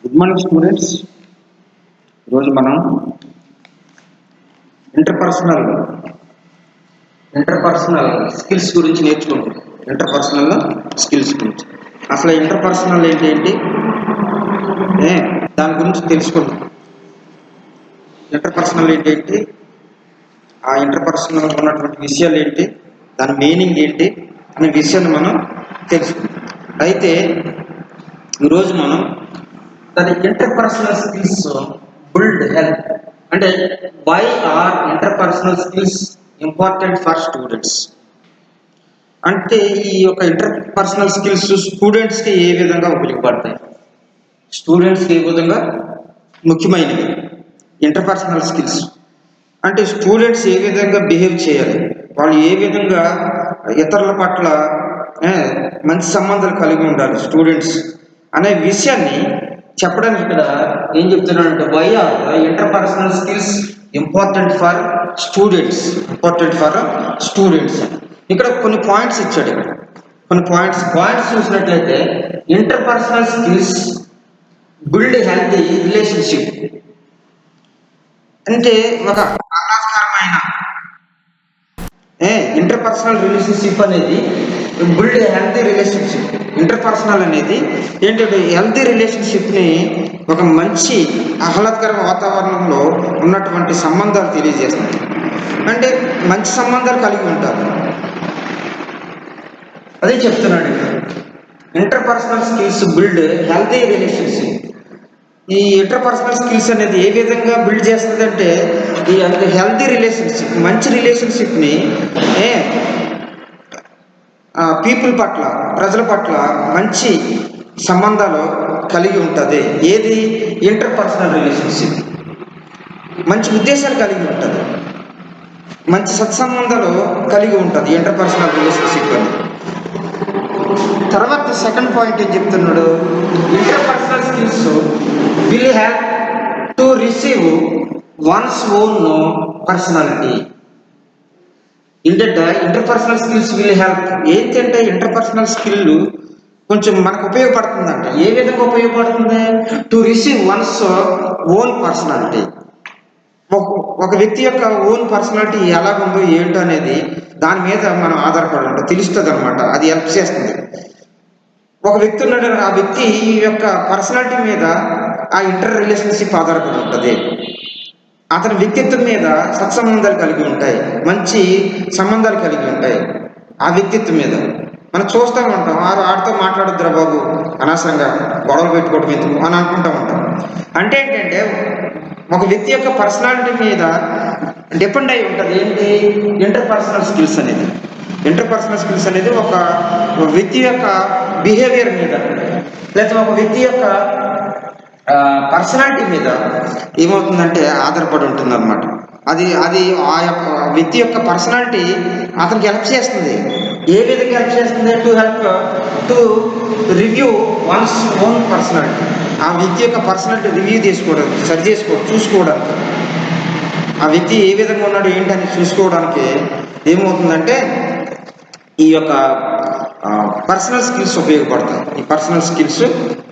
Good morning students. ఈరోజు మనం interpersonal interpersonal skills గురించి నేర్చుకుంటాం. ఇంటర్పర్సనల్ స్కిల్స్ గురించి అసలు ఇంటర్పర్సనల్ ఏంటి దాని గురించి తెలుసుకుందాం. ఇంటర్పర్సనల్ ఏంటి, ఆ ఇంటర్పర్సనల్ ఉన్నటువంటి విషయాలు ఏంటి, దాని మీనింగ్ ఏంటి అనే విషయాన్ని మనం తెలుసుకుందాం. అయితే ఈరోజు మనం దాని ఇంటర్పర్సనల్ స్కిల్స్ బిల్డ్ హెల్ప్ అంటే why are interpersonal skills important for students అంటే ఈ యొక్క ఇంటర్పర్సనల్ స్కిల్స్ స్టూడెంట్స్కి ఏ విధంగా ఉపయోగపడతాయి, స్టూడెంట్స్కి ఏ విధంగా ముఖ్యమైనవి. ఇంటర్పర్సనల్ స్కిల్స్ అంటే స్టూడెంట్స్ ఏ విధంగా బిహేవ్ చేయాలి, వాళ్ళు ఏ విధంగా ఇతరుల పట్ల మంచి సంబంధాలు కలిగి ఉండాలి స్టూడెంట్స్ అనే విషయాన్ని చెప్పడానికి ఇక్కడ ఏం చెప్తున్నాడంటే why are interpersonal skills important for students. ఇక్కడ కొన్ని పాయింట్స్ ఇచ్చాడు. ఇక్కడ కొన్ని పాయింట్స్ చూసినట్లయితే interpersonal skills build healthy relationship అంటే ఒక ఆహ్లాదకరమైన ఇంటర్పర్సనల్ రిలేషన్షిప్ అనేది బిల్డ్ హెల్తీ రిలేషన్షిప్. ఇంటర్పర్సనల్ అనేది ఏంటంటే హెల్తీ రిలేషన్షిప్ని ఒక మంచి ఆహ్లాదకర వాతావరణంలో ఉన్నటువంటి సంబంధాలు తెలియజేస్తుంది. అంటే మంచి సంబంధాలు కలిగి ఉంటారు, అదే చెప్తున్నాడు. Interpersonal skills build healthy relationship. ఈ ఇంటర్పర్సనల్ స్కిల్స్ అనేది ఏ విధంగా బిల్డ్ చేస్తుందంటే ఈ హెల్తీ రిలేషన్షిప్, మంచి రిలేషన్షిప్ని పీపుల్ పట్ల, ప్రజల పట్ల మంచి సంబంధాలు కలిగి ఉంటుంది. ఏది ఇంటర్పర్సనల్ రిలేషన్షిప్ మంచి ఉద్దేశాలు కలిగి ఉంటుంది, మంచి సత్సంబంధాలు కలిగి ఉంటుంది ఇంటర్పర్సనల్ రిలేషన్షిప్ అని. తర్వాత సెకండ్ పాయింట్ ఏం చెప్తున్నాడు, interpersonal skills will have to receive once own personality. ఏంటంటే ఇంటర్పర్సనల్ స్కిల్స్ విల్ హెల్ప్ ఏంటంటే ఇంటర్పర్సనల్ స్కిల్ కొంచెం మనకు ఉపయోగపడుతుందంట. ఏ విధంగా ఉపయోగపడుతుంది, to receive once own personality. ఒక వ్యక్తి యొక్క ఓన్ పర్సనాలిటీ ఎలాగుందో ఏంటో అనేది దాని మీద మనం ఆధారపడి ఉంటాం, తెలుస్తుంది అనమాట. అది హెల్ప్ చేస్తుంది. ఒక వ్యక్తి ఉన్నాడు, ఆ వ్యక్తి యొక్క పర్సనాలిటీ మీద ఆ ఇంటర్ రిలేషన్షిప్ ఆధారపడి ఉంటుంది. అతని వ్యక్తిత్వం మీద సత్సంబంధాలు కలిగి ఉంటాయి, మంచి సంబంధాలు కలిగి ఉంటాయి. ఆ వ్యక్తిత్వం మీద మనం చూస్తూ ఉంటాం, ఆడితో మాట్లాడొద్దురా బాబు, అనవసరంగా గొడవలు పెట్టుకోవడం ఎందుకు అని అనుకుంటూ ఉంటాం. అంటే ఏంటంటే ఒక వ్యక్తి యొక్క పర్సనాలిటీ మీద డిపెండ్ అయి ఉంటుంది ఏంటి ఇంటర్పర్సనల్ స్కిల్స్ అనేది. ఇంటర్పర్సనల్ స్కిల్స్ అనేది ఒక వ్యక్తి యొక్క బిహేవియర్ మీద లేదా ఒక వ్యక్తి యొక్క పర్సనాలిటీ మీద ఏమవుతుందంటే ఆధారపడి ఉంటుంది అనమాట. అది ఆ యొక్క వ్యక్తి యొక్క పర్సనాలిటీ అతనికి హెల్ప్ చేస్తుంది. ఏ విధంగా హెల్ప్ చేస్తుంది, to review once own personality. ఆ వ్యక్తి యొక్క పర్సనాలిటీ రివ్యూ తీసుకోవడం, సరి చూసుకోవడానికి, ఆ వ్యక్తి ఏ విధంగా ఉన్నాడు ఏంటని చూసుకోవడానికి ఏమవుతుందంటే ఈ యొక్క పర్సనల్ స్కిల్స్ ఉపయోగపడతాయి. ఈ పర్సనల్ స్కిల్స్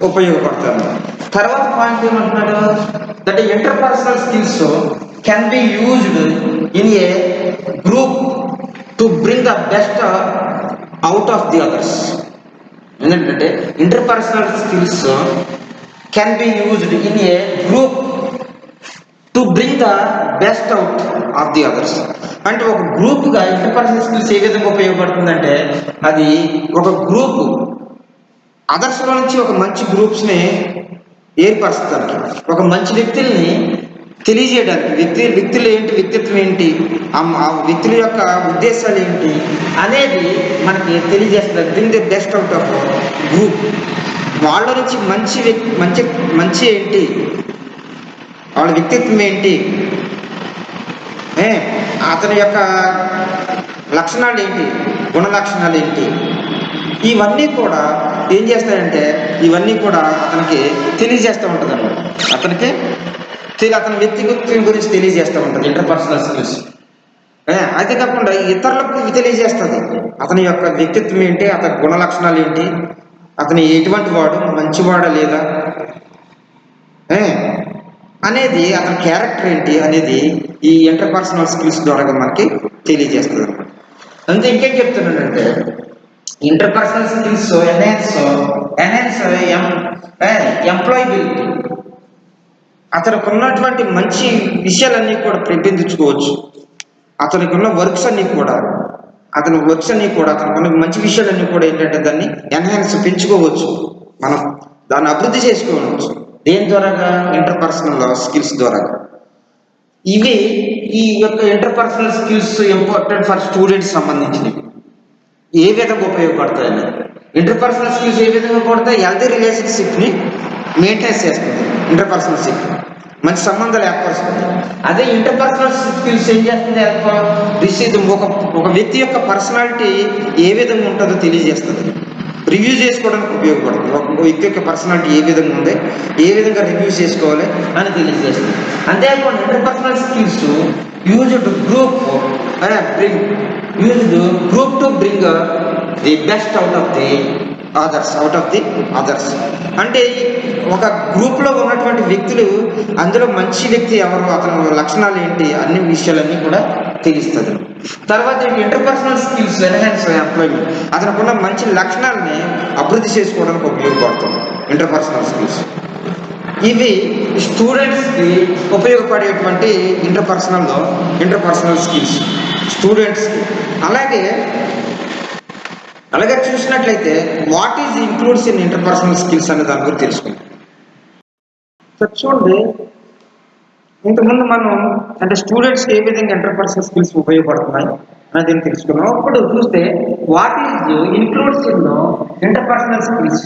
ఉపయోగపడతాయి. తర్వాత పాయింట్ ఏమంటున్నాడు, that interpersonal skills can be used in a group to bring the best out of the others. ఎందుకంటే interpersonal skills can be used in a group to bring the best out of the others. అంటే ఒక గ్రూప్గా interpersonal skills ఏ విధంగా ఉపయోగపడుతుందంటే అది ఒక group అదర్స్లో నుంచి ఒక మంచి గ్రూప్స్ని ఏర్పరచడానికి, ఒక మంచి వ్యక్తుల్ని తెలియజేయడానికి, వ్యక్తులు ఏంటి, వ్యక్తిత్వం ఏంటి, ఆ వ్యక్తుల యొక్క ఉద్దేశాలు ఏంటి అనేది మనకి తెలియజేస్తుంది. Bring the best out of group. వాళ్ళ నుంచి మంచి ఏంటి, వాళ్ళ వ్యక్తిత్వం ఏంటి, అతని యొక్క లక్షణాలు ఏంటి, గుణ లక్షణాలు ఏంటి, ఇవన్నీ కూడా ఏం చేస్తాయంటే ఇవన్నీ కూడా అతనికి తెలియజేస్తూ ఉంటుంది అన్నమాట. అతని వ్యక్తిత్వం గురించి తెలియజేస్తూ ఉంటుంది ఇంటర్పర్సనల్ స్కిల్స్. అయితే కాకుండా ఇతరులకు తెలియజేస్తుంది అతని యొక్క వ్యక్తిత్వం ఏంటి, అతని గుణ లక్షణాలు ఏంటి, అతని ఎటువంటి వాడు, మంచివాడా లేదా, అనేది అతని క్యారెక్టర్ ఏంటి అనేది ఈ ఇంటర్పర్సనల్ స్కిల్స్ ద్వారా మనకి తెలియజేస్తుంది అనమాట. అంతే ఇంకేం చెప్తున్నానంటే ఇంటర్పర్సనల్ స్కిల్స్ ఎన్హాన్స్ ఎంప్లాయబిలిటీ. అతనికి ఉన్నటువంటి మంచి విషయాలన్నీ కూడా ప్రతిబింబించుకోవచ్చు. అతనికి ఉన్న వర్క్స్ అన్నీ కూడా అతనికి ఉన్న మంచి విషయాలన్నీ కూడా ఏంటంటే దాన్ని ఎన్హాన్స్ పెంచుకోవచ్చు, మనం దాన్ని అభివృద్ధి చేసుకోవచ్చు. దేని ద్వారాగా? ఇంటర్పర్సనల్ స్కిల్స్ ద్వారా. ఇవి ఈ యొక్క interpersonal skills important for students సంబంధించినవి. ఏ విధంగా ఉపయోగపడతాయని ఇంటర్పర్సనల్ స్కిల్స్ ఏ విధంగా పడతాయి? హెల్తీ రిలేషన్షిప్ని మెయింటైన్ చేస్తుంది, ఇంటర్పర్సనల్ మంచి సంబంధాలు ఏర్పరుస్తుంది. అదే ఇంటర్పర్సనల్ స్కిల్స్ ఏం చేస్తుంది? ఒక వ్యక్తి యొక్క పర్సనాలిటీ ఏ విధంగా ఉంటుందో తెలియజేస్తుంది, రివ్యూ చేసుకోవడానికి ఉపయోగపడుతుంది. ఒక వ్యక్తి యొక్క పర్సనాలిటీ ఏ విధంగా ఉంది, ఏ విధంగా రివ్యూ చేసుకోవాలి అని తెలియజేస్తుంది. అంతేకాకుండా interpersonal skills used group to bring the best out of the others. అంటే ఒక గ్రూప్లో ఉన్నటువంటి వ్యక్తులు, అందులో మంచి వ్యక్తి ఎవరు, అతని లక్షణాలు ఏంటి, అన్ని విషయాలన్నీ కూడా తెలుస్తుంది. తర్వాత ఇంటర్పర్సనల్ స్కిల్స్ ఎన్హాన్స్ ఎంప్లాయ్మెంట్. అతనుకున్న మంచి లక్షణాలని అభివృద్ధి చేసుకోవడానికి ఉపయోగపడుతుంది ఇంటర్పర్సనల్ స్కిల్స్. ఇవి స్టూడెంట్స్కి ఉపయోగపడేటువంటి ఇంటర్పర్సనల్ స్కిల్స్ స్టూడెంట్స్కి. అలాగే చూసినట్లయితే what is includes in interpersonal skills అనే దాని గురించి తెలుసుకుందాం. చూడండి, ఇంతకుముందు మనం అంటే స్టూడెంట్స్కి ఏ విధంగా ఇంటర్పర్సనల్ స్కిల్స్ ఉపయోగపడుతున్నాయి అనేది తెలుసుకున్నాం. ఇప్పుడు చూస్తే what is includes in interpersonal skills.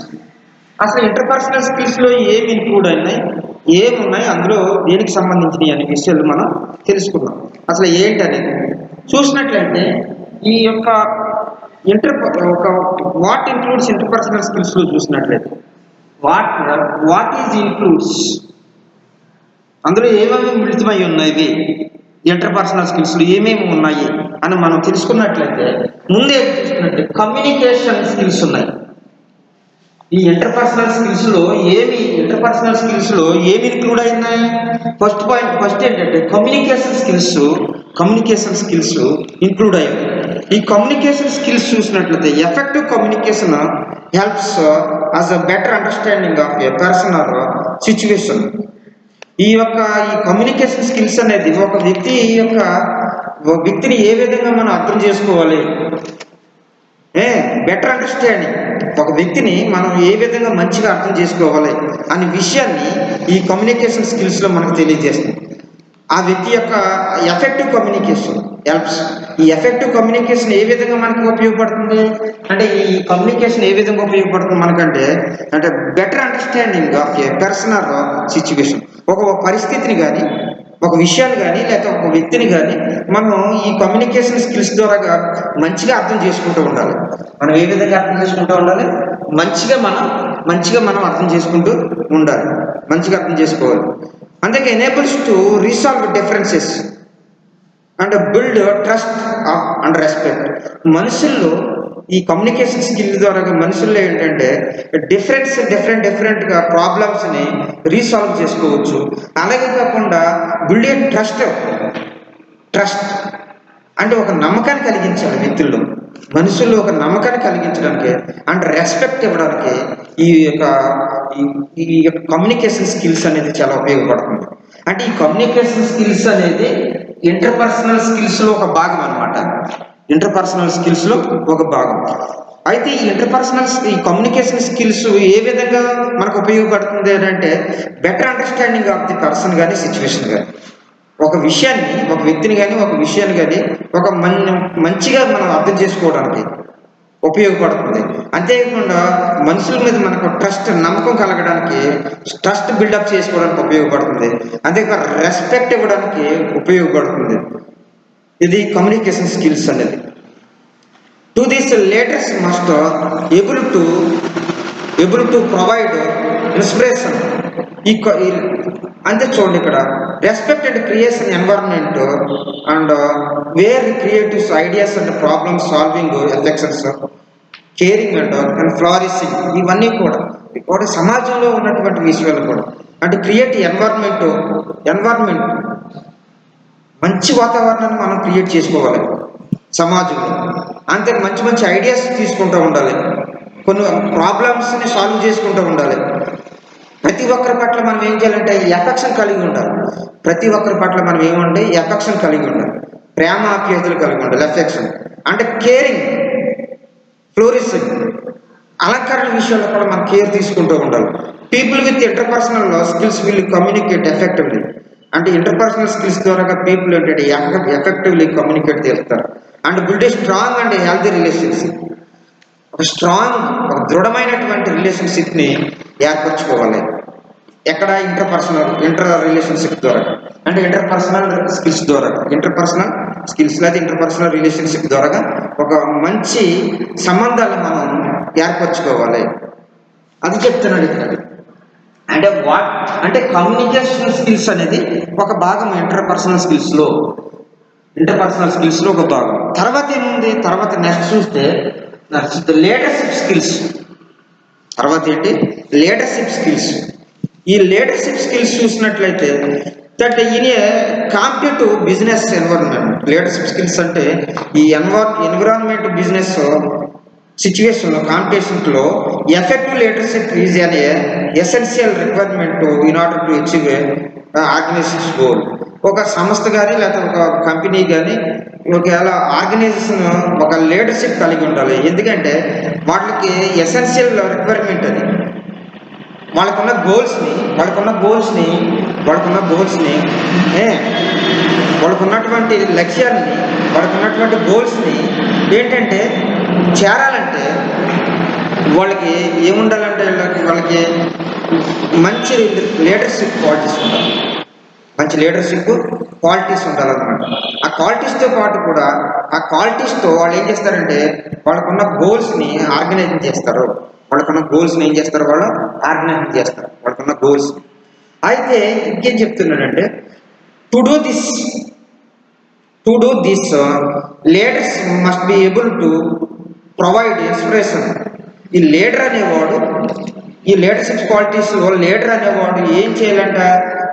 అసలు ఇంటర్పర్సనల్ స్కిల్స్లో ఏమి ఇంక్లూడ్ అయినాయి, ఏమున్నాయి, అందులో దేనికి సంబంధించినవి అనే విషయాలు మనం తెలుసుకున్నాం. అసలు ఏంటి అనేది చూసినట్లయితే ఈ యొక్క వాట్ ఇంక్లూడ్స్ ఇంటర్పర్సనల్ స్కిల్స్లో చూసినట్లయితే వాట్ ఈజ్ ఇంక్లూడ్స్, అందులో ఏమేమి మిళితమై ఉన్నాయి, ఇంటర్పర్సనల్ స్కిల్స్లో ఏమేమి ఉన్నాయి అని మనం తెలుసుకున్నట్లయితే ముందే చూసుకున్నట్లయితే కమ్యూనికేషన్ స్కిల్స్ ఉన్నాయి. ఈ ఇంటర్పర్సనల్ స్కిల్స్లో ఏమి ఇంక్లూడ్ అయినాయి? ఫస్ట్ ఏంటంటే కమ్యూనికేషన్ స్కిల్స్ ఇంక్లూడ్ అయ్యాయి. ఈ కమ్యూనికేషన్ స్కిల్స్ చూసినట్లయితే effective communication helps as a better understanding of a person are situation. ఈ కమ్యూనికేషన్ స్కిల్స్ అనేది ఒక వ్యక్తిని ఏ విధంగా మనం అర్థం చేసుకోవాలి, బెటర్ అండర్స్టాండింగ్, ఒక వ్యక్తిని మనం ఏ విధంగా మంచిగా అర్థం చేసుకోవాలి అనే విషయాన్ని ఈ కమ్యూనికేషన్ స్కిల్స్లో మనకు తెలియజేస్తుంది. ఆ వ్యక్తి యొక్క ఎఫెక్టివ్ కమ్యూనికేషన్ హెల్ప్స్. ఈ ఎఫెక్టివ్ కమ్యూనికేషన్ ఏ విధంగా మనకు ఉపయోగపడుతుంది అంటే ఈ కమ్యూనికేషన్ ఏ విధంగా ఉపయోగపడుతుంది మనకంటే better understanding of A person are situation. ఒక పరిస్థితిని కానీ, ఒక విషయాన్ని కానీ, లేకపోతే ఒక వ్యక్తిని కానీ మనం ఈ కమ్యూనికేషన్ స్కిల్స్ ద్వారా మంచిగా అర్థం చేసుకుంటూ ఉండాలి. మనం ఏ విధంగా అర్థం చేసుకుంటూ ఉండాలి? మంచిగా మనం అర్థం చేసుకుంటూ ఉండాలి, మంచిగా అర్థం చేసుకోవాలి. అందుకే enables to resolve differences and build trust and respect. మనుషుల్లో ఈ కమ్యూనికేషన్ స్కిల్ ద్వారా మనుషుల్లో ఏంటంటే డిఫరెంట్గా ప్రాబ్లమ్స్ని రీసాల్వ్ చేసుకోవచ్చు. అలాగే కాకుండా బిల్డ్ ఏ ట్రస్ట్ అంటే ఒక నమ్మకాన్ని కలిగించాలి వ్యక్తుల్లో, మనుషుల్లో ఒక నమ్మకాన్ని కలిగించడానికి అండ్ రెస్పెక్ట్ ఇవ్వడానికి ఈ యొక్క కమ్యూనికేషన్ స్కిల్స్ అనేది చాలా ఉపయోగపడుతుంది. అంటే ఈ కమ్యూనికేషన్ స్కిల్స్ అనేది ఇంటర్పర్సనల్ స్కిల్స్లో ఒక భాగం అనమాట. ఇంటర్పర్సనల్ స్కిల్స్లో ఒక భాగం. అయితే ఈ కమ్యూనికేషన్ స్కిల్స్ ఏ విధంగా మనకు ఉపయోగపడుతుంది అంటే better understanding of the person కానీ, సిచ్యువేషన్ కానీ, ఒక విషయాన్ని, ఒక వ్యక్తిని కానీ, ఒక విషయాన్ని కానీ మంచిగా మనం అర్థం చేసుకోవడానికి ఉపయోగపడుతుంది. అంతేకాకుండా మనుషుల మీద మనకు నమ్మకం కలగడానికి, ట్రస్ట్ బిల్డప్ చేసుకోవడానికి ఉపయోగపడుతుంది. అంతేకాకుండా రెస్పెక్ట్ ఇవ్వడానికి ఉపయోగపడుతుంది. ఇది కమ్యూనికేషన్ స్కిల్స్ అనేది. To this leaders must able to provide inspiration. అంతే చూడండి, ఇక్కడ respect and creation environment and where creatives ideas and problem solving affections caring and flourishing. ఇవన్నీ కూడా సమాజంలో ఉన్నటువంటి విషయాలు కూడా అంటే క్రియేట్ ఎన్వైర్న్మెంట్ మంచి వాతావరణాన్ని మనం క్రియేట్ చేసుకోవాలి సమాజంలో. అంతే మంచి మంచి ఐడియాస్ తీసుకుంటూ ఉండాలి, కొన్ని ప్రాబ్లమ్స్ని సాల్వ్ చేసుకుంటూ ఉండాలి. ప్రతి ఒక్కరి పట్ల మనం ఏం చేయాలంటే ఎఫెక్షన్ కలిగి ఉండాలి. ప్రతి ఒక్కరి పట్ల మనం ఏమంటే ఎఫెక్షన్ కలిగి ఉండాలి, ప్రేమ ఆప్యాయతలు కలిగి ఉండాలి. ఎఫెక్షన్ అంటే కేరింగ్, ఫ్లోరిసింగ్, అలంకరణ విషయాల్లో కూడా మనం కేర్ తీసుకుంటూ ఉండాలి. People with interpersonal skills will communicate effectively. అంటే ఇంటర్పర్సనల్ స్కిల్స్ ద్వారా పీపుల్ ఏంటంటే ఎఫెక్టివ్లీ కమ్యూనికేట్ చేస్తారు. And build a strong and healthy relationship. ఒక దృఢమైనటువంటి రిలేషన్షిప్ని ఏర్పరచుకోవాలి. ఎక్కడ? ఇంటర్ రిలేషన్షిప్ ద్వారా, అంటే ఇంటర్పర్సనల్ స్కిల్స్ ద్వారా, ఇంటర్పర్సనల్ స్కిల్స్ లేదా ఇంటర్పర్సనల్ రిలేషన్షిప్ ద్వారా ఒక మంచి సంబంధాలు మనం ఏర్పరచుకోవాలి. అది చెప్తున్నాడు ఇక్కడ. అంటే కమ్యూనికేషన్ స్కిల్స్ అనేది ఒక భాగం ఇంటర్పర్సనల్ స్కిల్స్లో ఒక భాగం. తర్వాత ఏముంది? తర్వాత నెక్స్ట్ చూస్తే లీడర్షిప్ స్కిల్స్. తర్వాత ఏంటి? Leadership skills. ఈ లీడర్షిప్ స్కిల్స్ చూసినట్లయితే that in a competitive business environment. Leadership skills అంటే ఈ ఎన్విరాన్మెంట్ బిజినెస్ సిచ్యువేషన్లో, కాంపిటీషన్లో effective leadership is an essential requirement in order to achieve organisation goal. ఒక సంస్థ కానీ లేకపోతే ఒక కంపెనీ కానీ ఒకవేళ ఆర్గనైజేషన్ ఒక లీడర్షిప్ కలిగి ఉండాలి. ఎందుకంటే వాళ్ళకి ఎసెన్షియల్ రిక్వైర్మెంట్ అది. వాళ్ళకున్న గోల్స్ని వాళ్ళకున్నటువంటి లక్ష్యాన్ని, వాళ్ళకున్నటువంటి గోల్స్ని ఏంటంటే చేరాలంటే వాళ్ళకి ఏముండాలంటే వాళ్ళకి మంచి లీడర్షిప్ క్వాలిటీస్ ఉండాలన్నమాట. ఆ క్వాలిటీస్తో పాటు కూడా వాళ్ళు ఏం చేస్తారంటే వాళ్ళకున్న గోల్స్ని ఆర్గనైజ్ చేస్తారు. వాళ్ళకున్న గోల్స్. అయితే ఇంకేం చెప్తున్నాడంటే to do this leaders must be able to provide inspiration. ఈ లీడర్షిప్ క్వాలిటీస్లో లీడర్ అనేవాడు ఏం చేయాలంట?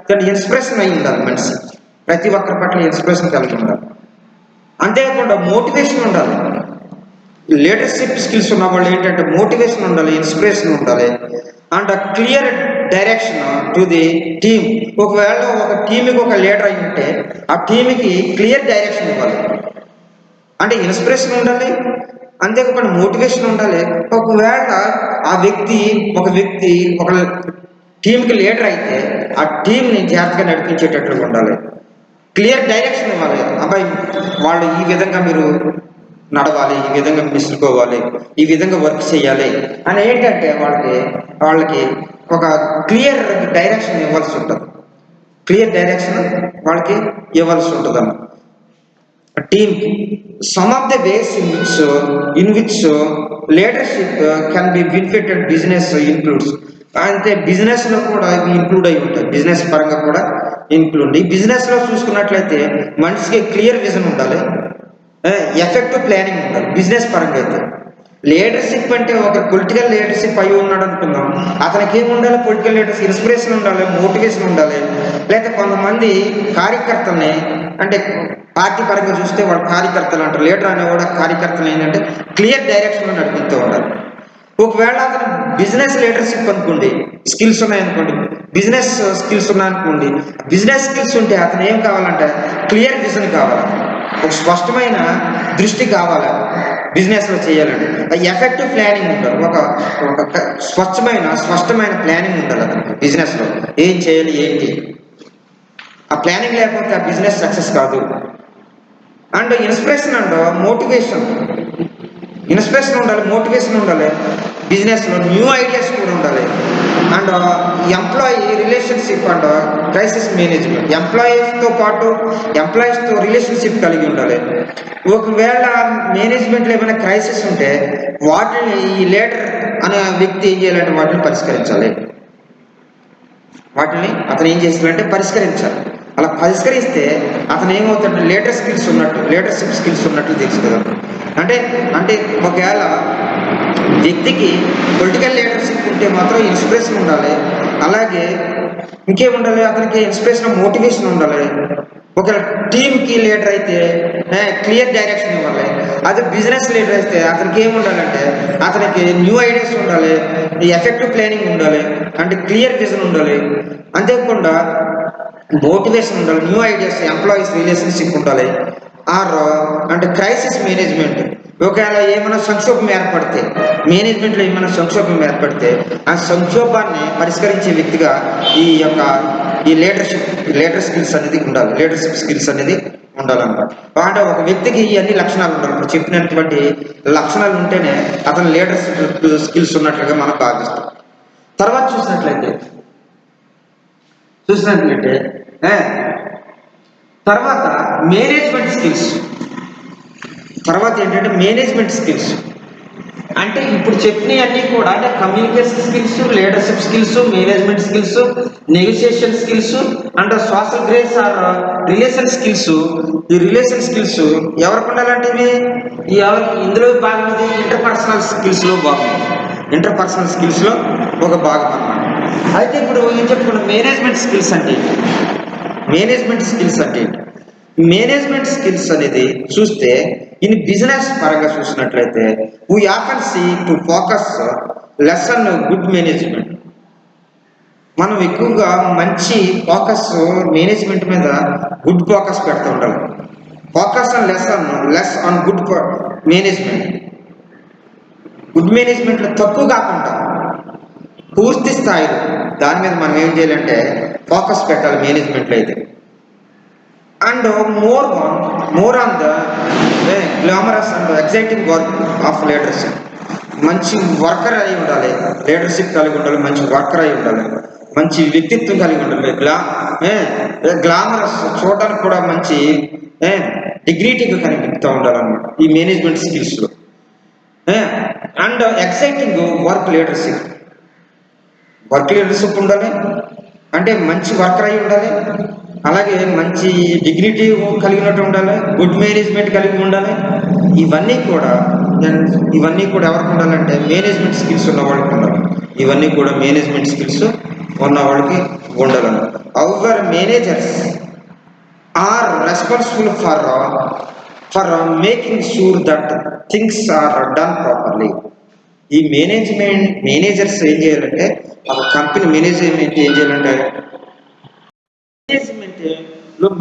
దాన్ని ఇన్స్పిరేషన్ అయి ఉండాలి. మనిషి ప్రతి ఒక్కరి పట్ల ఇన్స్పిరేషన్ కలిగి ఉండాలి. అంతేకాకుండా మోటివేషన్ ఉండాలి. లీడర్షిప్ స్కిల్స్ ఉన్న వాళ్ళు ఏంటంటే మోటివేషన్ ఉండాలి, ఇన్స్పిరేషన్ ఉండాలి. And clear direction to the team. ఒకవేళ ఒక టీంకి ఒక లీడర్ అయి ఉంటే ఆ టీంకి క్లియర్ డైరెక్షన్ ఇవ్వాలి. అంటే ఇన్స్పిరేషన్ ఉండాలి, అంతేకాకుండా మోటివేషన్ ఉండాలి. ఒకవేళ ఒక వ్యక్తి ఒక టీంకి లీడర్ అయితే ఆ టీంని జాగ్రత్తగా నడిపించేటట్లుగా ఉండాలి. క్లియర్ డైరెక్షన్ ఇవ్వాలి. అబ్బాయి వాళ్ళు ఈ విధంగా మీరు నడవాలి, ఈ విధంగా మిసులుకోవాలి, ఈ విధంగా వర్క్ చేయాలి అని ఏంటంటే వాళ్ళకి ఒక క్లియర్ డైరెక్షన్ ఇవ్వాల్సి ఉంటుంది. అన్న టీమ్కి. Some of the ways in which leadership can be benefited business includes. అంటే బిజినెస్లో కూడా ఇవి ఇంక్లూడ్ అయి ఉంటాయి. బిజినెస్ పరంగా కూడా ఇంక్లూడ్. ఈ బిజినెస్లో చూసుకున్నట్లయితే మనిషికి క్లియర్ విజన్ ఉండాలి, ఎఫెక్టివ్ ప్లానింగ్ ఉండాలి. బిజినెస్ పరంగా అయితే లీడర్షిప్ అంటే ఒక పొలిటికల్ లీడర్షిప్ అయి ఉన్నాడు అనుకుందాం, అతనికి ఏముండాలి? పొలిటికల్ లీడర్షిప్ ఇన్స్పిరేషన్ ఉండాలి, మోటివేషన్ ఉండాలి. లేకపోతే కొంతమంది కార్యకర్తల్ని, అంటే పార్టీ పరంగా చూస్తే వాళ్ళు కార్యకర్తలు అంటారు. లీడర్ అనేవాడు కార్యకర్తలు ఏంటంటే క్లియర్ డైరెక్షన్లో నడిపిస్తూ ఉండాలి. ఒకవేళ అతను బిజినెస్ లీడర్షిప్ అనుకోండి, స్కిల్స్ ఉన్నాయనుకోండి, బిజినెస్ స్కిల్స్ ఉన్నాయనుకోండి, బిజినెస్ స్కిల్స్ ఉంటే అతను ఏం కావాలంటే క్లియర్ విజన్ కావాలి, ఒక స్పష్టమైన దృష్టి కావాలి బిజినెస్లో చేయాలంటే. ఎఫెక్టివ్ ప్లానింగ్ ఉండాలి, ఒక స్పష్టమైన ప్లానింగ్ ఉండాలి అతనికి బిజినెస్లో. ఏం చేయాలి ఏంటి, ఆ ప్లానింగ్ లేకపోతే ఆ బిజినెస్ సక్సెస్ కాదు. అండ్ ఇన్స్పిరేషన్ అండ్ మోటివేషన్ ఉండాలి. బిజినెస్లో న్యూ ఐడియాస్ కూడా ఉండాలి. And employee relationship and crisis management. ఎంప్లాయీస్తో రిలేషన్షిప్ కలిగి ఉండాలి. ఒకవేళ మేనేజ్మెంట్లో ఏమైనా క్రైసిస్ ఉంటే వాటిని ఈ లీడర్ అనే వ్యక్తి ఏం చేయాలంటే వాటిని పరిష్కరించాలి. అతను ఏం చేయాలంటే పరిష్కరించాలి. అలా పరిష్కరిస్తే అతను ఏమవుతాడు? లీడర్షిప్ స్కిల్స్ ఉన్నట్లు తెలుసు కదా. అంటే ఒకవేళ వ్యక్తికి పొలిటికల్ లీడర్షిప్ ఉంటే మాత్రం ఇన్స్పిరేషన్ ఉండాలి, అలాగే ఇంకేం ఉండాలి, అతనికి ఇన్స్పిరేషన్ మోటివేషన్ ఉండాలి. ఒక టీమ్కి లీడర్ అయితే క్లియర్ డైరెక్షన్ ఇవ్వాలి. అదే బిజినెస్ లీడర్ అయితే అతనికి ఏమి ఉండాలంటే అతనికి న్యూ ఐడియాస్ ఉండాలి, ఎఫెక్టివ్ ప్లానింగ్ ఉండాలి, అంటే క్లియర్ విజన్ ఉండాలి. అంతేకాకుండా మోటివేషన్ ఉండాలి, న్యూ ఐడియాస్, ఎంప్లాయీస్ రిలేషన్షిప్ ఉండాలి. ఆర్ అంటే క్రైసిస్ మేనేజ్మెంట్, ఒకవేళ ఏమైనా సంక్షోభం ఏర్పడితే, మేనేజ్మెంట్లో ఏమైనా సంక్షోభం ఏర్పడితే ఆ సంక్షోభాన్ని పరిష్కరించే వ్యక్తిగా ఈ లీడర్ స్కిల్స్ అనేది ఉండాలి. లీడర్షిప్ స్కిల్స్ అనేది ఉండాలన్నమాట. అంటే ఒక వ్యక్తికి ఇవన్నీ లక్షణాలు ఉండాలి. ఇప్పుడు చెప్పినటువంటి లక్షణాలు ఉంటేనే అతను లీడర్షిప్ స్కిల్స్ ఉన్నట్లుగా మనం భావిస్తాం. తర్వాత చూసినట్లయితే తర్వాత మేనేజ్మెంట్ స్కిల్స్. తర్వాత ఏంటంటే మేనేజ్మెంట్ స్కిల్స్ అంటే ఇప్పుడు చెప్పినవన్నీ కూడా అంటే communication skills, leadership skills, management skills, negotiation skills and social grace are relation skills. ఈ రిలేషన్ స్కిల్స్ ఎవరికి ఉండాలంటే ఇందులో భాగం ఇది ఇంటర్పర్సనల్ స్కిల్స్లో భాగం. ఇంటర్పర్సనల్ స్కిల్స్లో ఒక భాగం అన్నమాట. అయితే ఇప్పుడు ఏం చెప్పుకున్నాం, మేనేజ్మెంట్ స్కిల్స్ అంటే మేనేజ్మెంట్ స్కిల్స్ అనేది చూస్తే ఇన్ బిజినెస్ పరంగా చూసినట్లయితే we often see to focus less on good management. మనం ఎక్కువగా మంచి ఫోకస్ మేనేజ్మెంట్ మీద గుడ్ ఫోకస్ పెడుతూ ఉండాలి. Focus on less on good management. Good మేనేజ్మెంట్లో తక్కువ కాకుండా పూర్తి స్థాయిలో దాని మీద మనం ఏం చేయాలంటే ఫోకస్ పెట్టాలి మేనేజ్మెంట్లో అయితే. And more on the glamorous and exciting work of leadership. మంచి వర్కర్ అయి ఉండాలి, లీడర్షిప్ కలిగి ఉండాలి, మంచి వర్కర్ అయి ఉండాలి, మంచి వ్యక్తిత్వం కలిగి ఉండాలి, గ్లామరస్, చూడడానికి కూడా మంచి డిగ్నిటీగా కనిపిస్తూ ఉండాలన్నమాట ఈ మేనేజ్మెంట్ స్కిల్స్లో. అండ్ ఎక్సైటింగ్ వర్క్ లీడర్షిప్ ఉండాలి, అంటే మంచి వర్కర్ అయి ఉండాలి, అలాగే మంచి డిగ్నిటీ కలిగినట్టు ఉండాలి, గుడ్ మేనేజ్మెంట్ కలిగి ఉండాలి. ఇవన్నీ కూడా ఎవరికి ఉండాలంటే మేనేజ్మెంట్ స్కిల్స్ ఉన్న వాళ్ళకి ఉండాలి. ఇవన్నీ కూడా మేనేజ్మెంట్ స్కిల్స్ ఉన్న వాళ్ళకి ఉండాలి. Our managers are responsible for making sure that things are done properly. ఈ మేనేజర్స్ ఏం చేయాలంటే ఒక కంపెనీ మేనేజ్మెంట్ ఏం చేయాలంటే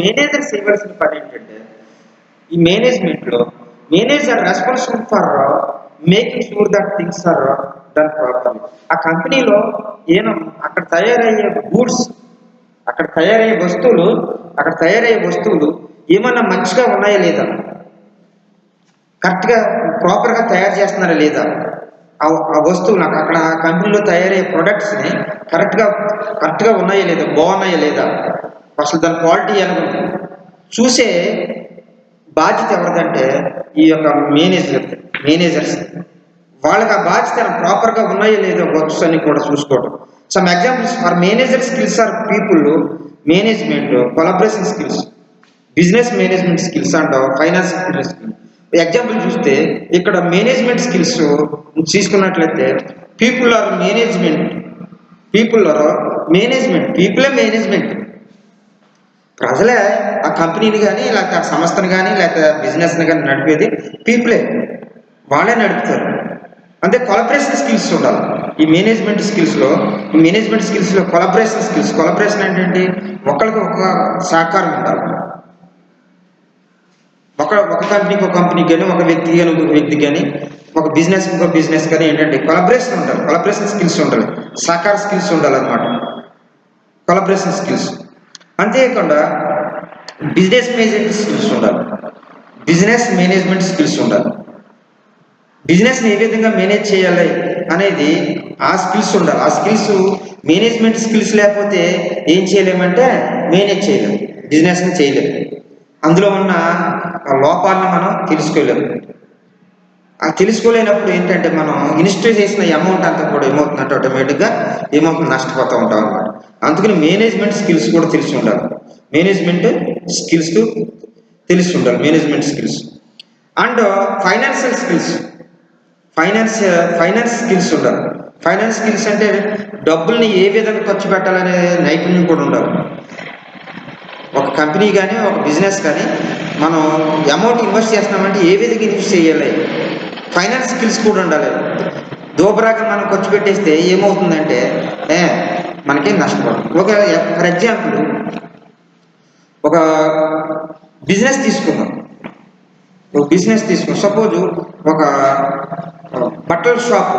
మేనేజర్స్ చేయవలసిన పని ఏంటంటే ఈ మేనేజ్మెంట్లో manager responsible for making sure that things are done properly. ఆ కంపెనీలో అక్కడ తయారయ్యే గూడ్స్, అక్కడ తయారయ్యే వస్తువులు ఏమన్నా మంచిగా ఉన్నాయా లేదా, కరెక్ట్గా ప్రాపర్గా తయారు చేస్తున్నారా లేదా, ఆ వస్తువులు అక్కడ ఆ కంపెనీలో తయారయ్యే ప్రొడక్ట్స్ని కరెక్ట్గా ఉన్నాయా లేదా, బాగున్నాయా లేదా, అసలు దాని క్వాలిటీ ఎలా ఉంది చూసే బాధ్యత ఎవరిదంటే ఈ యొక్క మేనేజర్స్. వాళ్ళకి ఆ బాధ్యత ప్రాపర్గా ఉన్నాయో లేదో వర్క్స్ అని కూడా చూసుకోవడం. Some examples for manager skills are people management, collaboration skills, business management skills and finance skills. Example చూస్తే ఇక్కడ మేనేజ్మెంట్ స్కిల్స్ తీసుకున్నట్లయితే పీపులే మేనేజ్మెంట్. ప్రజలే ఆ కంపెనీని కానీ లేకపోతే ఆ సంస్థను కానీ లేకపోతే బిజినెస్ని కానీ నడిపేది పీపులే, వాళ్ళే నడుపుతారు. అంటే కొలాబరేషన్ స్కిల్స్ ఉండాలి ఈ మేనేజ్మెంట్ స్కిల్స్లో. కొలాబరేషన్ ఏంటంటే ఒకరికి ఒక సహకారం ఉండాలి. ఒక కంపెనీకి కానీ ఒక వ్యక్తికి కానీ ఇంకొక వ్యక్తికి కానీ ఒక బిజినెస్ కానీ ఏంటంటే కొలాబరేషన్ ఉండాలి. కొలాబరేషన్ స్కిల్స్ ఉండాలి, సహకార స్కిల్స్ ఉండాలన్నమాట, కొలాబరేషన్ స్కిల్స్. అంతేకాకుండా బిజినెస్ మేనేజ్మెంట్ స్కిల్స్ ఉండాలి. బిజినెస్ని ఏ విధంగా మేనేజ్ చేయాలి అనేది ఆ స్కిల్స్ ఉండాలి. ఆ స్కిల్స్ మేనేజ్మెంట్ స్కిల్స్ లేకపోతే ఏం చేయలేమంటే మేనేజ్ చేయలేము, బిజినెస్ని చేయలేము. అందులో ఉన్న లోపాలను మనం తెలుసుకోలేము. ఆ తెలుసుకోలేనప్పుడు ఏంటంటే మనం ఇన్వెస్ట్ చేసిన అమౌంట్ అంతా కూడా ఏమవుతుందంటే ఆటోమేటిక్గా నష్టపోతూ ఉంటాం అన్నమాట. అందుకని మేనేజ్మెంట్ స్కిల్స్ కూడా తెలిసి ఉండాలి. Management skills and finance skills ఉండాలి. ఫైనాన్స్ స్కిల్స్ అంటే డబ్బుల్ని ఏ విధంగా ఖర్చు పెట్టాలనే నైపుణ్యం కూడా ఉండాలి. ఒక కంపెనీ కానీ ఒక బిజినెస్ కానీ మనం అమౌంట్ ఇన్వెస్ట్ చేస్తున్నామంటే ఏ విధంగా ఇన్వెస్ట్ చేయాలి, ఫైనాన్స్ స్కిల్స్ కూడా ఉండాలి. దూబరాగా మనం ఖర్చు పెట్టేస్తే ఏమవుతుందంటే మనకి నష్టపోవడం. ఫర్ ఎగ్జాంపుల్ ఒక బిజినెస్ తీసుకుందాం. సపోజ్ ఒక బట్టల షాప్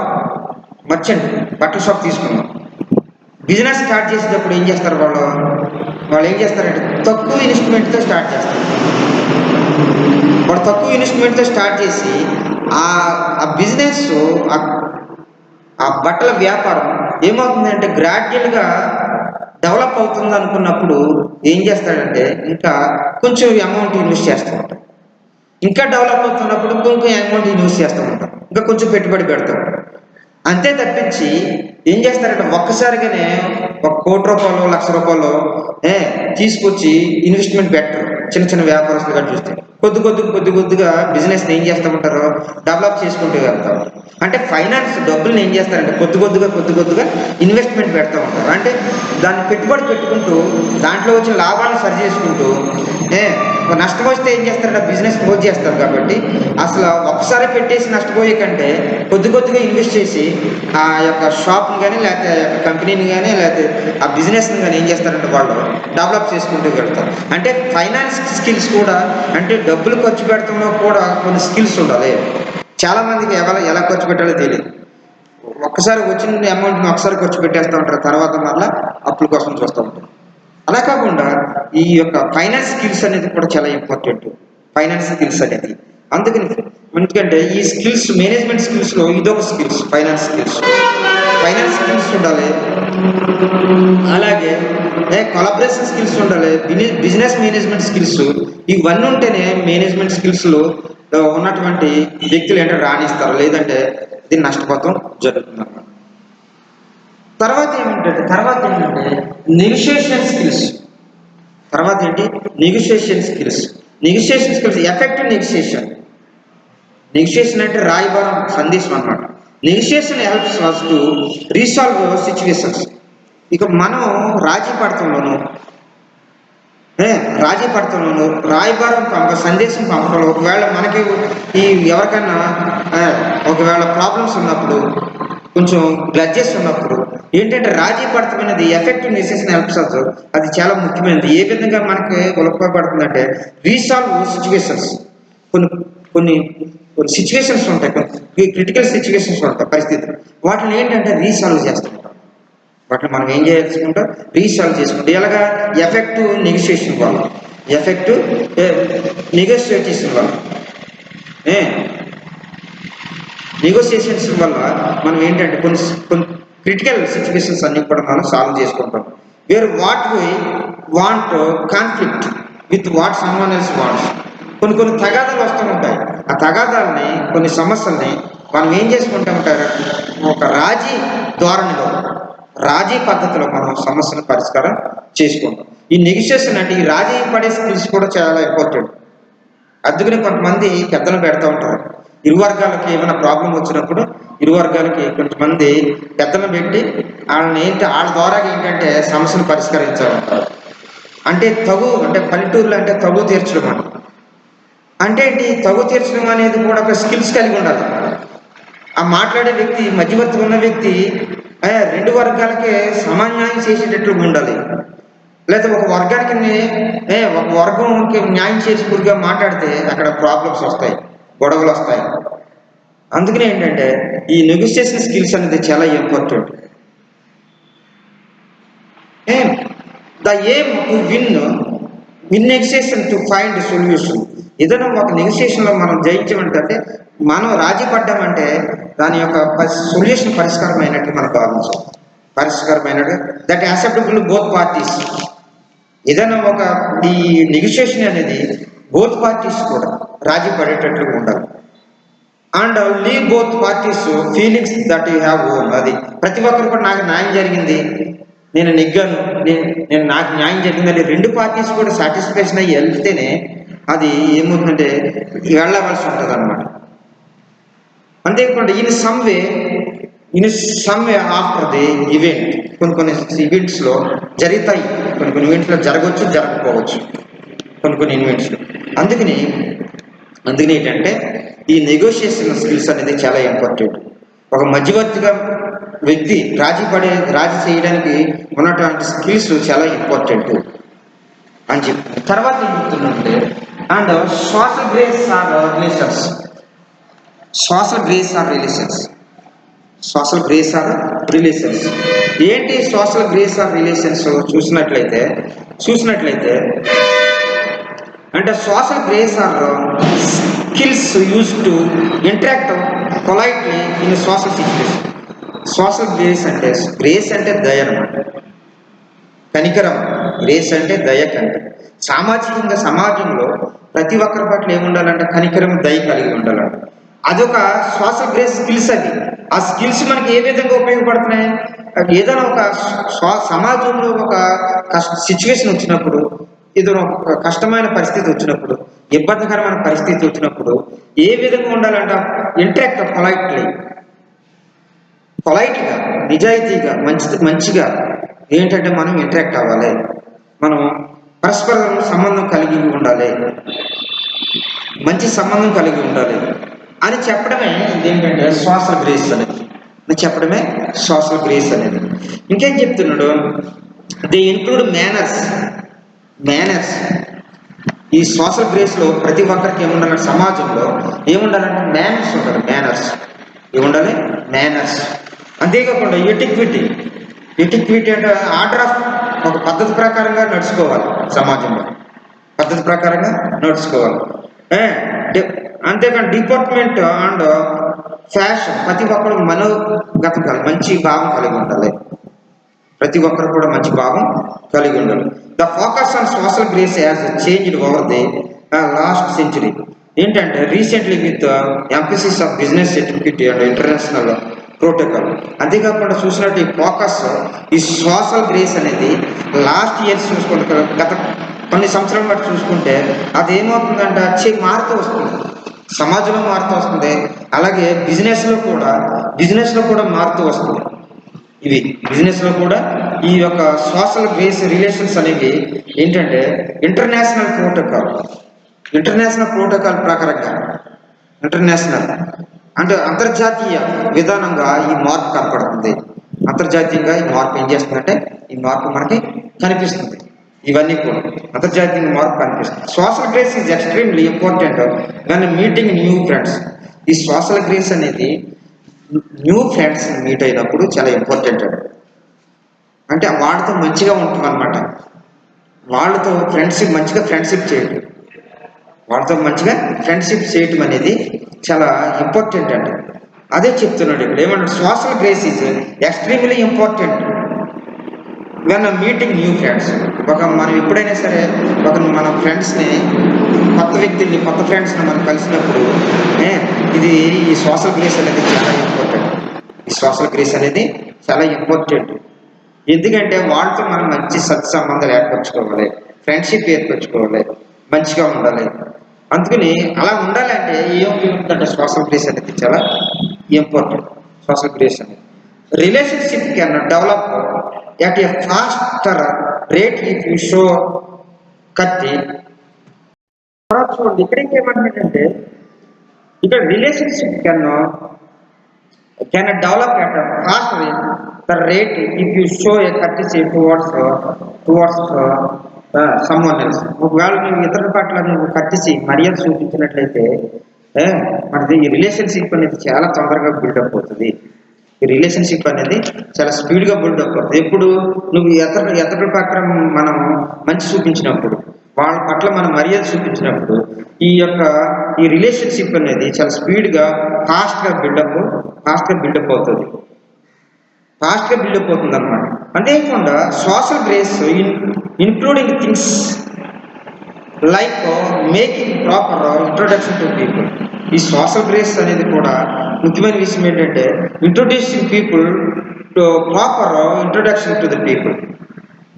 మర్చెంట్ బట్టల షాప్ తీసుకుందాం. బిజినెస్ స్టార్ట్ చేసేటప్పుడు ఏం చేస్తారు వాళ్ళు ఏం చేస్తారంటే తక్కువ ఇన్వెస్ట్మెంట్తో స్టార్ట్ చేస్తారు. తక్కువ ఇన్వెస్ట్మెంట్తో స్టార్ట్ చేసి ఆ బిజినెస్ ఆ బట్టల వ్యాపారం ఏమవుతుందంటే గ్రాడ్యువల్గా డెవలప్ అవుతుంది అనుకున్నప్పుడు ఏం చేస్తాడంటే ఇంకా కొంచెం అమౌంట్ ఇన్వెస్ట్ చేస్తూ ఉంటాం. ఇంకా డెవలప్ అవుతున్నప్పుడు కొంచెం అమౌంట్ ఇన్వెస్ట్ చేస్తూ ఉంటాం, ఇంకా కొంచెం పెట్టుబడి పెడతాం. అంతే తప్పించి ఏం చేస్తారంటే ఒక్కసారిగానే ₹1,00,00,000 ₹1,00,000 తీసుకొచ్చి ఇన్వెస్ట్మెంట్ పెట్టరు. చిన్న చిన్న వ్యాపారస్తులుగా చూస్తే కొద్దిగా బిజినెస్ని ఏం చేస్తూ ఉంటారో డెవలప్ చేసుకుంటూ వెళ్తారు. అంటే ఫైనాన్స్ డబ్బుల్ని ఏం చేస్తారంటే కొద్దిగా ఇన్వెస్ట్మెంట్ పెడతా ఉంటారు. అంటే దాన్ని పెట్టుబడి పెట్టుకుంటూ దాంట్లో వచ్చిన లాభాలను సరి చేసుకుంటూ నష్టం వస్తే ఏం చేస్తారంటే బిజినెస్ క్లోజ్ చేస్తారు. కాబట్టి అసలు ఒకసారి పెట్టేసి నష్టపోయే కంటే కొద్దిగా ఇన్వెస్ట్ చేసి ఆ యొక్క షాప్ని కానీ లేకపోతే ఆ యొక్క కంపెనీని కానీ లేకపోతే ఆ బిజినెస్ని కానీ ఏం చేస్తారంటే వాళ్ళు డెవలప్ చేసుకుంటూ వెళ్తారు. అంటే ఫైనాన్స్ స్కిల్స్ కూడా అంటే డబ్బులు ఖర్చు పెడతంలో కూడా కొన్ని స్కిల్స్ ఉండాలి. చాలామందికి ఎలా ఖర్చు పెట్టాలో తెలియదు. ఒక్కసారి వచ్చిన అమౌంట్ని ఒకసారి ఖర్చు పెట్టేస్తూ ఉంటారు, తర్వాత మళ్ళీ అప్పుల కోసం చూస్తూ ఉంటారు. అలా కాకుండా ఈ యొక్క ఫైనాన్స్ స్కిల్స్ అనేది కూడా చాలా ఇంపార్టెంట్. ఫైనాన్స్ స్కిల్స్ అనేది ఎందుకంటే ఈ స్కిల్స్ మేనేజ్మెంట్ స్కిల్స్లో ఇదొక స్కిల్స్. ఫైనాన్స్ స్కిల్స్ ఉండాలి. అలాగే కొలాబరేషన్ స్కిల్స్ ఉండాలి. బిజినెస్ మేనేజ్మెంట్ స్కిల్స్ ఇవన్నీ ఉంటేనే మేనేజ్మెంట్ స్కిల్స్లో ఉన్నటువంటి వ్యక్తులు ఏంటంటే రాణిస్తారు, లేదంటే ఇది నష్టపోతాం జరుగుతుంది అన్నమాట. తర్వాత ఏంటంటే negotiation skills. Negotiation skills effective negotiation అంటే రాయబారం సందేశం అన్నమాట. Negotiation helps us to resolve situations. ఇక మనం రాజీ పడతంలోను రాయబారం సందేశం పంపడంలో ఒకవేళ మనకి ఎవరికన్నా ఒకవేళ ప్రాబ్లమ్స్ ఉన్నప్పుడు, కొంచెం గ్లడ్జెస్ ఉన్నప్పుడు ఏంటంటే రాజీ పడటం అనేది ఎఫెక్టివ్ నెగోషియేషన్ హెల్ప్స్ అస్. అది చాలా ముఖ్యమైనది. ఏ విధంగా మనకి ఉపయోగపడుతుందంటే రీసాల్వ్ సిచ్యువేషన్స్. కొన్ని సిచ్యువేషన్స్ ఉంటాయి, కొన్ని క్రిటికల్ సిచ్యువేషన్స్ ఉంటాయి, పరిస్థితులు. వాటిని ఏంటంటే రీసాల్వ్ చేస్తుంటాం. వాటిని మనం ఏం చేసుకుంటాం, రీసాల్వ్ చేసుకుంటాం. ఎలాగా? ఎఫెక్టివ్ నెగోషియేషన్ వల్ల నెగోషియేషన్స్ వల్ల మనం ఏంటంటే కొన్ని క్రిటికల్ సిచ్యువేషన్స్ అన్ని కూడా మనం సాల్వ్ చేసుకుంటాం. Where what we want conflict with what someone else wants. కొన్ని తగాదాలు వస్తూ ఉంటాయి. ఆ తగాదాలని, కొన్ని సమస్యల్ని మనం ఏం చేసుకుంటామంటారు, ఒక రాజీ పద్ధతిలో మనం సమస్యను పరిష్కారం చేసుకుంటాం. ఈ నెగోషియేషన్ అంటే ఈ రాజీ పడే స్కిల్స్ కూడా చాలా ఇంపార్టెంట్. అందుకని కొంతమంది పెద్దలు పెడతా ఉంటారు. ఇరు వర్గాలకి ఏమైనా ప్రాబ్లం వచ్చినప్పుడు కొంతమంది పెద్దలను పెట్టి వాళ్ళ ద్వారా ఏంటంటే సమస్యను పరిష్కరించాలంటారు. అంటే పల్లెటూరులో అంటే తగు తీర్చడం అంటే ఏంటి? తగు తీర్చడం అనేది కూడా ఒక స్కిల్స్ కలిగి ఉండాలి. ఆ మాట్లాడే వ్యక్తి, మధ్యవర్తి ఉన్న వ్యక్తి రెండు వర్గాలకి సమన్యాయం చేసేటట్లు ఉండాలి. లేదా ఒక వర్గంకి న్యాయం చేసేపుడిగా మాట్లాడితే అక్కడ ప్రాబ్లమ్స్ వస్తాయి, గొడవలు వస్తాయి. అందుకనే ఏంటంటే ఈ నెగోషియేషన్ స్కిల్స్ అనేది చాలా important. The aim to win negotiation to find solution. ఏదైనా ఒక నెగోషియేషన్లో మనం జయించమంటే, మనం రాజీ పడ్డామంటే దాని యొక్క సొల్యూషన్ పరిష్కారం అయినట్టు మనం భావించాలి. That acceptable both parties. ఏదైనా ఈ నెగోషియేషన్ అనేది బోత్ పార్టీస్ కూడా రాజీ పడేటట్లు ఉండాలి. And leave both parties feelings that you have own. అది ప్రతి ఒక్కరు కూడా నాకు న్యాయం జరిగింది, నేను నెగ్గాను, నాకు న్యాయం జరిగిందని రెండు పార్టీస్ కూడా సాటిస్ఫాక్షన్ అయ్యి వెళ్తేనే అది ఏమవుతుందంటే వెళ్ళవలసి ఉంటుంది అన్నమాట. అంతేకాకుండా in some way in some after the event, కొన్ని ఈవెంట్స్లో జరుగుతాయి, కొన్ని ఈవెంట్స్లో జరగవచ్చు, జరగకపోవచ్చు, కొన్ని ఈవెంట్స్లో. అందుకని ఏంటంటే ఈ నెగోషియేషన్ స్కిల్స్ అనేది చాలా ఇంపార్టెంట్. ఒక మధ్యవర్తిగా వ్యక్తి రాజీ చేయడానికి ఉన్నటువంటి స్కిల్స్ చాలా ఇంపార్టెంట్ అని చెప్పి తర్వాత ఏం చెప్తుందంటే, and social grace or relations. Social grace or relations. Social grace or relations ఏంటి? సోషల్ గ్రేస్ ఆర్ రిలేషన్స్ చూసినట్లయితే అంటే social grace or skills use to interact politely in social situation. Social grace అంటే దయ అన్నమాట, కనికరం. గ్రేస్ అంటే దయ, కనికరం. సామాజికంగా సమాజంలో ప్రతి ఒక్కరి పట్ల ఏముండాలంటే కనికరం, దయ కలిగి ఉండాలంట. అదొక సోషల్ గ్రేస్ స్కిల్స్. ఆ స్కిల్స్ మనకి ఏ విధంగా ఉపయోగపడుతున్నాయి? ఏదైనా ఒక సమాజంలో ఒక సిచ్యువేషన్ వచ్చినప్పుడు, ఏదైనా ఒక కష్టమైన పరిస్థితి వచ్చినప్పుడు, ఇబ్బందికరమైన పరిస్థితి వచ్చినప్పుడు ఏ విధంగా ఉండాలంట? ఇంటరాక్ట్ పొలైట్గా, నిజాయితీగా, మంచిగా ఏంటంటే మనం ఇంటరాక్ట్ అవ్వాలి, మనం పరస్పర సంబంధం కలిగి ఉండాలి, మంచి సంబంధం కలిగి ఉండాలి అని చెప్పడమే ఇదేంటంటే సోషల్ గ్రేస్ అనేది. ఇంకేం చెప్తున్నాడు? They include manners. ఈ సోషల్ గ్రేస్లో ప్రతి ఒక్కరికి ఏముండాలంటే, సమాజంలో ఏముండాలంటే మేనర్స్ ఉండాలి. మేనర్స్. అంతేకాకుండా ఎటిక్విటీ అంటే ఆర్డర్ ఆఫ్, ఒక పద్ధతి ప్రకారంగా నడుచుకోవాలి, సమాజంలో పద్ధతి ప్రకారంగా నడుచుకోవాలి. అంతేకాని డిపార్ట్మెంట్ అండ్ ఫ్యాషన్, ప్రతి ఒక్కరు మనోగతం మంచి భావం కలిగి ఉండాలి. The focus on social grace has changed over the last century. ఏంటంటే recently with emphasis of business etiquette and international protocol. అంతేకాకుండా చూసినట్టు ఈ సోషల్ గ్రేస్ అనేది లాస్ట్ ఇయర్స్ చూసుకుంటే, గత కొన్ని సంవత్సరాల బట్టి చూసుకుంటే అదేమవుతుందంటే మారుతూ వస్తుంది, సమాజంలో మారుతూ వస్తుంది. అలాగే బిజినెస్లో కూడా మారుతూ వస్తుంది. బిజినెస్లో కూడా ఈ యొక్క సోషల్ గ్రేస్ రిలేషన్స్ అనేవి ఏంటంటే ఇంటర్నేషనల్ ప్రోటోకాల్ ప్రకారంగా, అంటే అంతర్జాతీయ విధానంగా ఈ మార్పు కనపడుతుంది. అంతర్జాతీయంగా ఈ మార్పు ఏం చేస్తుందంటే, ఈ మార్పు మనకి కనిపిస్తుంది. ఇవన్నీ కూడా అంతర్జాతీయ మార్పు కనిపిస్తుంది. Social grace is extremely important when meeting new friends. ఈ సోషల్ గ్రేస్ అనేది న్యూ ఫ్రెండ్స్ మీట్ అయినప్పుడు చాలా ఇంపార్టెంట్ అంటే వాళ్ళతో మంచిగా ఉంటుంది అన్నమాట. వాళ్ళతో మంచిగా ఫ్రెండ్షిప్ చేయటం అనేది చాలా ఇంపార్టెంట్ అండి. అదే చెప్తున్నాడు ఇక్కడ. ఏమంటాడు? Social grace is extremely important when meeting new friends. మనం ఎప్పుడైనా సరే మన ఫ్రెండ్స్ని, కొత్త ఫ్రెండ్స్ని మనం కలిసినప్పుడు ఈ సోషల్ గ్రేస్ అనేది చాలా ఇంపార్టెంట్. ఎందుకంటే వాళ్ళతో మనం మంచి సత్సంబంధాలు ఏర్పరచుకోవాలి, ఫ్రెండ్షిప్ ఏర్పరచుకోవాలి, మంచిగా ఉండాలి. అందుకని అలా ఉండాలంటే ఏముంటుందంటే సోషల్ గ్రేస్ అనేది చాలా ఇంపార్టెంట్. సోషల్ గ్రేస్ అనేది relationship can develop at a faster rate if you show కత్తి. తర్వాత చూడండి ఇక్కడ ఇంకేమంటాడంటే, ఇక్కడ relationship can develop at a faster rate if you show a courtesy towards someone else. ఒకవేళ నువ్వు ఇతరుల పట్ల నువ్వు కర్టసీ, మర్యాద చూపించినట్లయితే మనది ఈ రిలేషన్షిప్ అనేది చాలా తొందరగా బిల్డప్ అవుతుంది. ఈ రిలేషన్షిప్ అనేది చాలా స్పీడ్గా బిల్డప్ అవుతుంది. ఎప్పుడు నువ్వు ఎతరుల పక్కన మనం మంచి చూపించినప్పుడు, వాళ్ళ పట్ల మనం మర్యాద చూపించినప్పుడు ఈ రిలేషన్షిప్ అనేది చాలా స్పీడ్గా ఫాస్ట్గా బిల్డప్ అవుతుంది అన్నమాట. అంతేకాకుండా social grace including things like making proper introduction to people. ఈ సోషల్ గ్రేస్ అనేది కూడా ముఖ్యమైన విషయం ఏంటంటే introducing people to proper introduction to the people.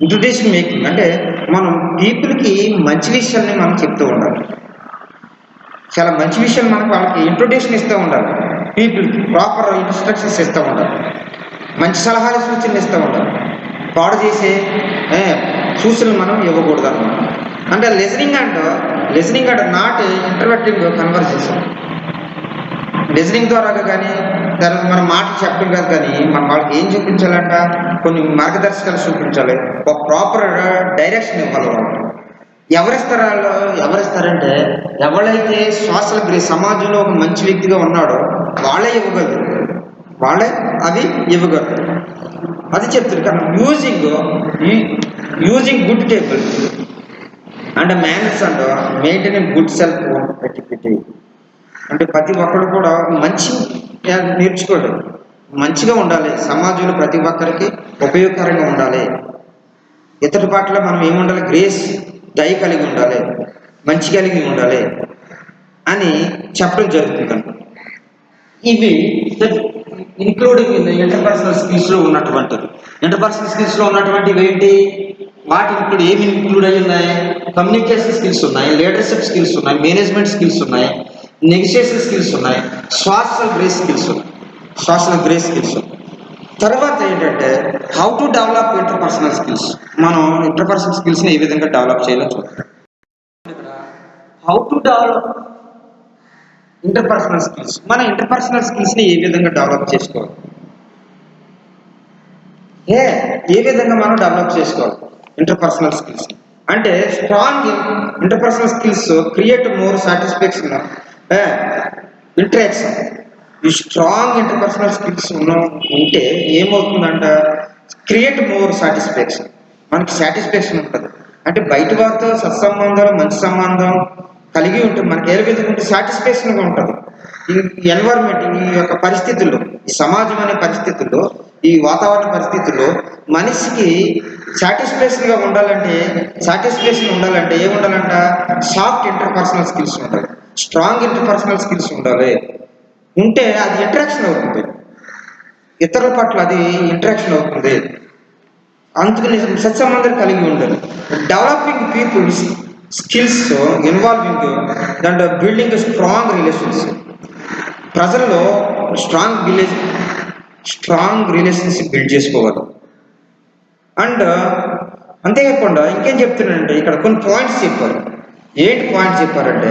Introduction making అంటే మనం పీపుల్కి మంచి విషయాన్ని మనం చెప్తూ ఉండాలి. చాలా మంచి విషయాలు వాళ్ళకి ఇంట్రొడ్యూషన్ ఇస్తూ ఉండాలి. పీపుల్కి ప్రాపర్ ఇన్స్ట్రక్షన్స్ ఇస్తూ ఉండాలి, మంచి సలహాలు సూచనలు ఇస్తూ ఉండాలి. పాడు చేసే సూచనలు మనం ఇవ్వకూడదు అన్నమాట. అంటే listening and not interrupting conversation. Listening ద్వారా కానీ దానికి మనం మాటలు చెప్పడం కాదు, కానీ మనం వాళ్ళకి ఏం చూపించాలంట, కొన్ని మార్గదర్శకాలు చూపించాలి, ఒక ప్రాపర్ డైరెక్షన్ ఇవ్వాలి. ఎవరిస్తారంటే ఎవరైతే సోషల్ గ్రేస్, సమాజంలో ఒక మంచి వ్యక్తిగా ఉన్నాడో వాళ్ళే ఇవ్వగలరు, వాళ్ళే అది ఇవ్వగలరు. అది చెప్తారు. కానీ using good table and manners and maintaining good self etiquette. అంటే ప్రతి ఒక్కరు కూడా మంచి నేర్చుకోండి, మంచిగా ఉండాలి, సమాజంలో ప్రతి ఒక్కరికి ఉపయోగకరంగా ఉండాలి, ఇతడి పట్ల మనం ఏముండాలి, గ్రేస్, దయ కలిగి ఉండాలి, మంచి కలిగి ఉండాలి అని చెప్పడం జరుగుతుందండి. ఇవి ఇంక్లూడింగ్ ఇంటర్పర్సనల్ స్కిల్స్లో ఉన్నటువంటివి ఏంటి, వాటి ఏమి ఇంక్లూడ్ అయి ఉన్నాయి, కమ్యూనికేషన్ స్కిల్స్ ఉన్నాయి, లీడర్షిప్ స్కిల్స్ ఉన్నాయి, మేనేజ్మెంట్ స్కిల్స్ ఉన్నాయి, నెగోషియేషన్ స్కిల్స్ ఉన్నాయి, సోషల్ గ్రేస్ స్కిల్స్. తర్వాత ఏంటంటే how to develop interpersonal skills. మనం ఇంటర్పర్సనల్ స్కిల్స్ని ఏ విధంగా డెవలప్ చేయాలో చూద్దాం. How to develop interpersonal skills. మన ఇంటర్పర్సనల్ స్కిల్స్ని ఏ విధంగా డెవలప్ చేసుకోవాలి, ఏ విధంగా మనం డెవలప్ చేసుకోవాలి ఇంటర్పర్సనల్ స్కిల్స్ అంటే, strong interpersonal skills create more satisfaction interaction. ఈ స్ట్రాంగ్ ఇంటర్పర్సనల్ స్కిల్స్ ఉంటే ఏమవుతుందంట, క్రియేట్ మోర్ సాటిస్ఫాక్షన్. మనకి సాటిస్ఫాక్షన్ ఉంటుంది. అంటే బయట వారితో సత్సంబంధాలు, మంచి సంబంధం కలిగి ఉంటే మనకి ఏ విధంగా ఉంటే సాటిస్ఫాక్షన్గా ఉంటుంది. ఈ ఎన్వైరన్మెంట్, ఈ యొక్క పరిస్థితుల్లో, ఈ సమాజం అనే పరిస్థితుల్లో, ఈ వాతావరణ పరిస్థితుల్లో మనిషికి సాటిస్ఫాక్షన్ ఉండాలంటే ఏముండాలంట, సాఫ్ట్ ఇంటర్పర్సనల్ స్కిల్స్ ఉండాలి, స్ట్రాంగ్ ఇంటర్పర్సనల్ స్కిల్స్ ఉండాలి. ఉంటే అది ఇంటరాక్షన్ అవుతుంది, ఇతరుల పట్ల అది ఇంటరాక్షన్ అవుతుంది. అందుకని సత్సంబంధాలు కలిగి ఉండాలి. Developing peoples skills involving and building strong relations. ప్రజలలో స్ట్రాంగ్ రిలేషన్షిప్ బిల్డ్ చేసుకోవాలి. అండ్ అంతేకాకుండా ఇంకేం చెప్తున్నానంటే, ఇక్కడ కొన్ని పాయింట్స్ చెప్పారు. ఏంటి పాయింట్స్ చెప్పారంటే,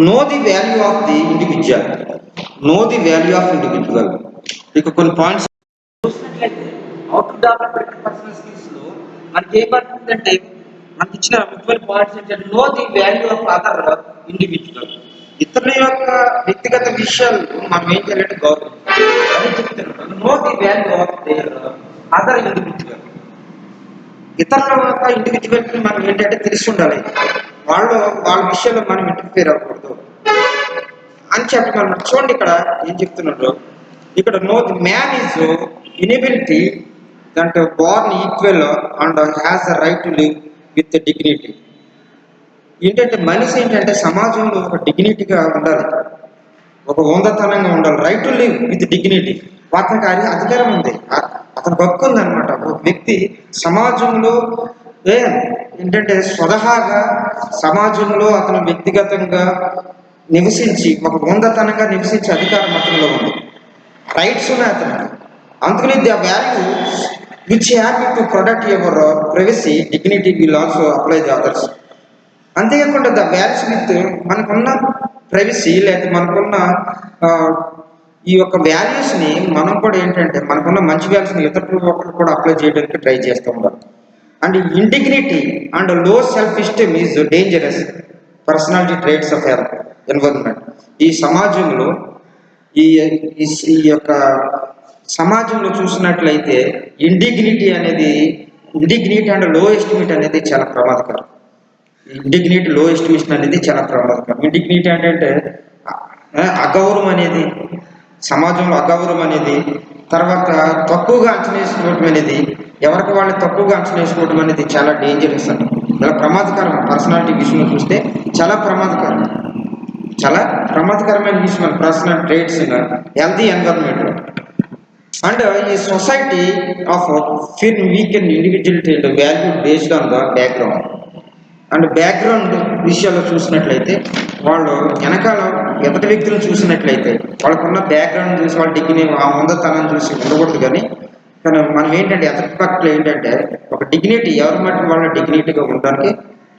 know the value of the individual. ఇక కొన్ని పాయింట్స్ చూసినట్లయితే హౌ టు డెవలప్ ఇంటర్పర్సనల్ స్కిల్స్లో మనకి ఏమవుతుందంటే, మనకి ఇచ్చిన ముఖ్యమైన పాయింట్స్ ఏంటంటే, know the value of other individual. ఇతరుల యొక్క వ్యక్తిగత విషయాలు మనం ఏం చేయాలంటే గౌరవించాలి అని చెప్తున్నాడు. Know the value of their other individual. ఇతరుల యొక్క ఇండివిజువల్కి మనం ఏంటంటే తెలిసి ఉండాలి, వాళ్ళ విషయాల్లో మనం ఇంటర్ఫియర్ అవ్వకూడదు అని చెప్పమన్నమాట. చూడండి ఇక్కడ ఏం చెప్తున్నారు, ఇక్కడ know the man is inability that Born equal and has the right to live with dignity. ఏంటంటే మనిషి ఏంటంటే సమాజంలో ఒక డిగ్నిటీగా ఉండాలి, ఒక హోందాతనంగా ఉండాలి. Right to live with dignity. అతనికి అధికారం ఉంది, అతనికి హక్కు ఉంది అనమాట. ఒక వ్యక్తి సమాజంలో ఏంటంటే స్వతహాగా సమాజంలో అతను వ్యక్తిగతంగా నివసించి ఒక హోందాతనంగా నివసించే అధికారం అతనిలో ఉంది, రైట్స్ ఉన్నాయి అతనికి. అందుకని the value which happy to protect your privacy dignity will also apply the others. అంతేకాకుండా ద వాల్యూస్ విత్ మనకున్న ప్రైవసీ లేకపోతే మనకున్న ఈ యొక్క వాల్యూస్ని మనం కూడా ఏంటంటే మనకున్న మంచి వాల్యూస్ని ఇతరులు ఒకరు కూడా అప్లై చేయడానికి ట్రై చేస్తూ ఉండాలి. అండ్ ఇండిగ్నిటీ అండ్ లో self esteem is dangerous personality traits of environment. ఈ సమాజంలో ఈ యొక్క సమాజంలో చూసినట్లయితే ఇండిగ్నిటీ అండ్ లో ఎస్టిమేట్ అనేది చాలా ప్రమాదకరం. ఇండిగ్నిటీ లో ఎస్టిమేషన్ అనేది చాలా ప్రమాదకరం. ఇండిగ్నిటీ అంటే అగౌరవం అనేది, సమాజంలో అగౌరవం అనేది, తర్వాత తక్కువగా అంచనా వేసుకోవడం అనేది, ఎవరికి వాళ్ళు తక్కువగా అంచనా వేసుకోవడం అనేది చాలా డేంజరస్ అండి, చాలా ప్రమాదకరం. పర్సనాలిటీ విషయంలో చూస్తే చాలా ప్రమాదకరమైన విషయం పర్సనల్ ట్రేట్స్ ఇన్ హెల్తీ ఎన్విరాన్మెంట్లో. అండ్ ఈ society of fear weekend individuality and value based on the background. And background విషయాల్లో చూసినట్లయితే వాళ్ళు వెనకాల ఎదుటి వ్యక్తులను చూసినట్లయితే వాళ్ళకున్న బ్యాక్గ్రౌండ్ చూసి వాళ్ళ డిగ్రీ ఆ ముందతనం చూసి ఉండకూడదు. కానీ మనం ఏంటంటే ఎదుటి పక్కన ఏంటంటే ఒక డిగ్నిటీ, ఎవరి మట్టి వాళ్ళ డిగ్నిటీగా ఉండడానికి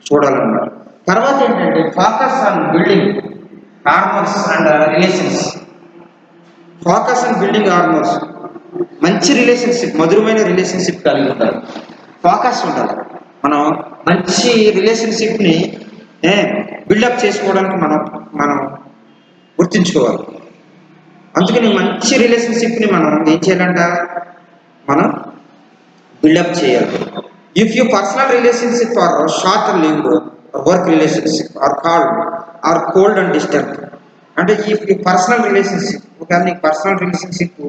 చూడాలన్నమాట. తర్వాత ఏంటంటే focus on building hormones and relations. Focus on building hormones, మంచి రిలేషన్షిప్, మధురమైన రిలేషన్షిప్ కలిగి ఉండాలి. ఫోకస్ ఉండాలి. మనం మంచి రిలేషన్షిప్ని బిల్డప్ చేసుకోవడానికి మనం గుర్తుంచుకోవాలి. అందుకని మంచి రిలేషన్షిప్ని మనం ఏం చేయాలంట, మనం బిల్డప్ చేయాలి. If you personal relationship are short lived, work relationship are called or cold and distant. అంటే ఈ పర్సనల్ రిలేషన్షిప్, ఒకవేళ నీకు పర్సనల్ రిలేషన్షిప్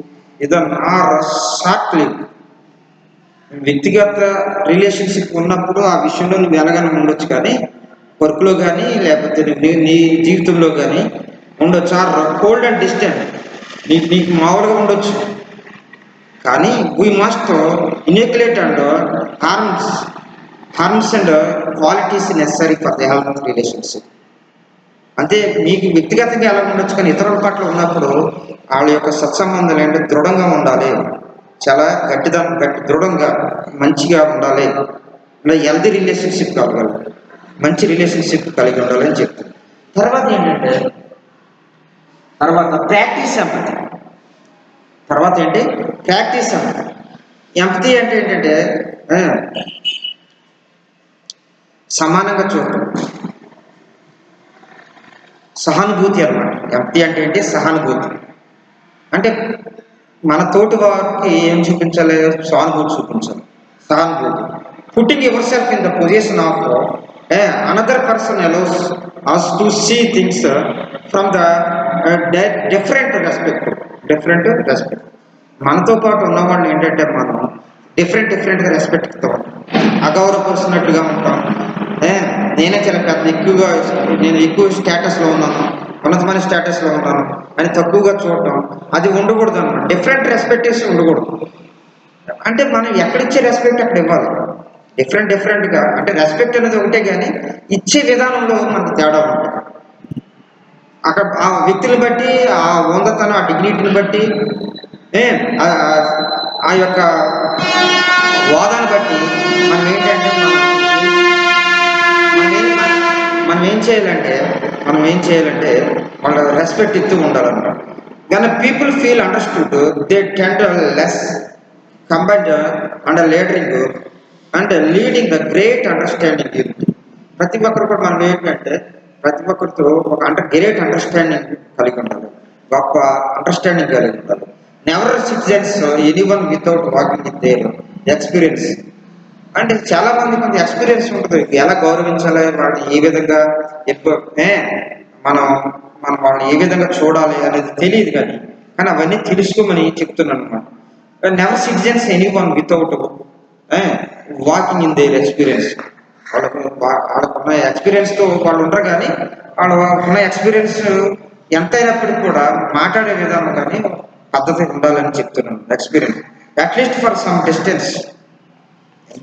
ఏదన్నా ఆర్ షార్ట్ లివ్డ్, వ్యక్తిగత రిలేషన్షిప్ ఉన్నప్పుడు ఆ విషయంలో నువ్వు ఎలాగైనా ఉండొచ్చు, కానీ వర్క్లో కానీ లేకపోతే నీ జీవితంలో కానీ ఉండొచ్చు. ఆర్ కోల్డ్ అండ్ డిస్టెంట్, నీకు మామూలుగా ఉండొచ్చు, కానీ we must inculcate and harms and qualities necessary for the health relationship. అంటే మీకు వ్యక్తిగతంగా ఎలా ఉండొచ్చు, కానీ ఇతరుల పట్ల ఉన్నప్పుడు వాళ్ళ యొక్క సత్సంబంధాలు ఏంటంటే దృఢంగా ఉండాలి, చాలా గట్టి దృఢంగా మంచిగా ఉండాలి. హెల్తీ రిలేషన్షిప్ కావాలి, మంచి రిలేషన్షిప్ కలిగి ఉండాలని చెప్తాను. తర్వాత ఏంటంటే ప్రాక్టీస్ ఎంపతి. తర్వాత ఏంటి ప్రాక్టీస్ ఎంపతి. ఎంపతి అంటే ఏంటంటే సమానంగా చూడటం, సహానుభూతి అన్నమాట. ఎంపతి అంటే ఏంటి, సహానుభూతి. అంటే మన తోటి వారికి ఏం చూపించాలి, సానుభూతి చూపించాలి, సహానుభూతి. Putting your self in the position of another person allows us to see things from the different respect. మనతో పాటు ఉన్నవాళ్ళు ఏంటంటే మనం డిఫరెంట్గా రెస్పెక్ట్ ఇస్తాం, అగౌరవపరుస్తున్నట్లుగా ఉంటాం. నేనే చాలా నేను ఎక్కువ స్టేటస్లో ఉన్నాను, ఉన్నతమైన స్టేటస్లో ఉన్నాను అని తక్కువగా చూడటం, అది ఉండకూడదు అన్నమాట. డిఫరెంట్ రెస్పెక్టేషన్ ఉండకూడదు. అంటే మనం ఎక్కడిచ్చే రెస్పెక్ట్ అక్కడ ఇవ్వాలి. డిఫరెంట్గా అంటే రెస్పెక్ట్ అనేది ఒకటే, కానీ ఇచ్చే విధానంలో మనకు తేడా ఉంటుంది. అక్కడ ఆ వ్యక్తిని బట్టి, ఆ వందతనం, ఆ డిగ్నిటీని బట్టి, ఆ యొక్క వాదాన్ని బట్టి మనం ఏంటంటే మనం ఏం చేయాలంటే వాళ్ళ రెస్పెక్ట్ ఇస్తూ ఉండాలన్నమాట. కానీ people feel understood, they tend less combined and leadering and leading the great understanding unity. ప్రతి ఒక్కరు కూడా మనం ఏంటంటే ప్రతి ఒక్కరితో ఒక గ్రేట్ అండర్స్టాండింగ్ కలిగి ఉండాలి, గొప్ప అండర్స్టాండింగ్ కలిగి ఉండాలి. Never citizens anyone without walking with their experience. అంటే చాలా మంది కొంత ఎక్స్పీరియన్స్ ఉంటుంది, ఎలా గౌరవించాలి, వాళ్ళని ఏ విధంగా ఎక్కువ మనం వాళ్ళని ఏ విధంగా చూడాలి అనేది తెలియదు, కానీ అవన్నీ తెలుసుకోమని చెప్తున్నాను అనమాట. Never citizens anyone without walking in their experience. వాళ్ళకున్న ఎక్స్పీరియన్స్తో వాళ్ళు ఉంటారు, కానీ వాళ్ళకున్న ఎక్స్పీరియన్స్ ఎంతైనప్పటికీ కూడా మాట్లాడే విధానం కానీ పద్ధతి ఉండాలని చెప్తున్నాను. Experience at least for some distance.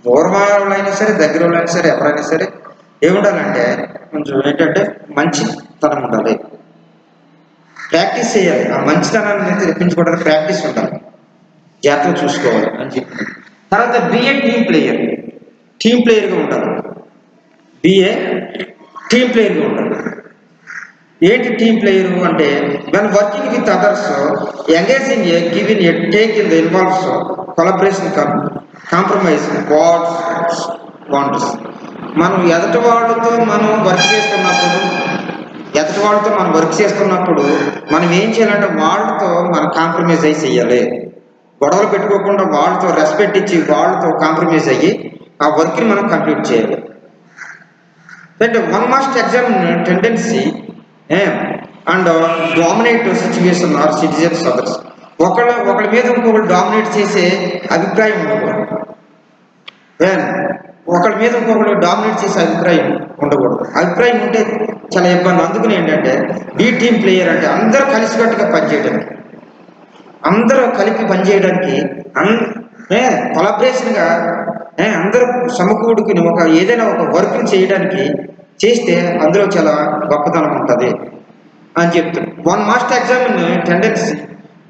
దూరం వాళ్ళైనా సరే, దగ్గర వాళ్ళైనా సరే, ఎవరైనా సరే ఏముండాలంటే కొంచెం ఏంటంటే మంచితనం ఉండాలి, ప్రాక్టీస్ చేయాలి. ఆ మంచితనాన్ని తెప్పించుకోవడానికి ప్రాక్టీస్ ఉండాలి, జాగ్రత్తగా చూసుకోవాలి అని చెప్పి. తర్వాత బిఏ టీమ్ ప్లేయర్గా ఉండాలి. టీమ్ ప్లేయర్గా ఉండాలి. ఏంటి టీమ్ ప్లేయర్ అంటే, when working with others engaging a giving a take in the involves collaboration compromise boundaries. మనం ఎదుటి వాళ్ళతో మనం వర్క్ చేస్తున్నప్పుడు మనం ఏం చేయాలంటే వాళ్ళతో మనం కాంప్రమైజ్ అయ్యి చేయాలి. గొడవలు పెట్టుకోకుండా వాళ్ళతో రెస్పెక్ట్ ఇచ్చి వాళ్ళతో కాంప్రమైజ్ అయ్యి ఆ వర్క్ని మనం కంప్లీట్ చేయాలి. That one must examine tendency and dominate situation or citizens others. ఒకళ్ళ మీద ఇంకొకరు డామినేట్ చేసే అభిప్రాయం ఉండకూడదు. ఒకళ్ళ మీద ఇంకొకరు డామినేట్ చేసే అభిప్రాయం ఉండకూడదు. అభిప్రాయం ఉంటే చాలా ఇబ్బంది. అందుకని ఏంటంటే బీ టీమ్ ప్లేయర్ అంటే అందరూ కలిసికట్టుగా పనిచేయడానికి, అందరూ కలిపి పనిచేయడానికి, కొలాబరేషన్గా అందరూ సమకూడుకుని ఏదైనా ఒక వర్క్ని చేయడానికి చేస్తే అందులో చాలా గొప్పతనం ఉంటుంది అని చెప్తాడు. One must examine tendency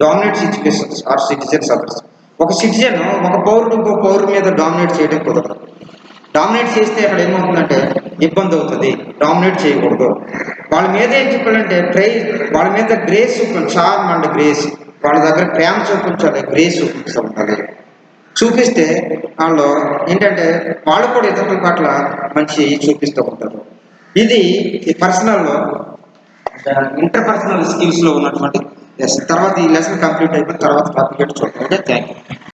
dominate situations or citizens others. ఒక సిటిజన్ ఒక పౌరుడు ఇంకో పౌరుడు మీద డామినేట్ చేయడం కుదరదు. డామినేట్ చేస్తే అక్కడ ఏమవుతుందంటే ఇబ్బంది అవుతుంది. డామినేట్ చేయకూడదు. వాళ్ళ మీద ఏం చెప్పాలంటే వాళ్ళ మీద గ్రేస్ చూపించాలి. చార్మ్ అండ్ గ్రేస్, వాళ్ళ దగ్గర ప్రేమ చూపించాలి, గ్రేస్ చూపిస్తూ ఉండాలి. చూపిస్తే వాళ్ళు ఏంటంటే వాళ్ళు కూడా ఇతరుల పట్ల మంచి చూపిస్తూ ఉంటారు. ఇది పర్సనల్ ఇంటర్పర్సనల్ స్కిల్స్లో ఉన్నటువంటి లెసన్. తర్వాత ఈ లెసన్ కంప్లీట్ అయిపోయిన తర్వాత టాపిక్ చూద్దాం. Okay, thank you.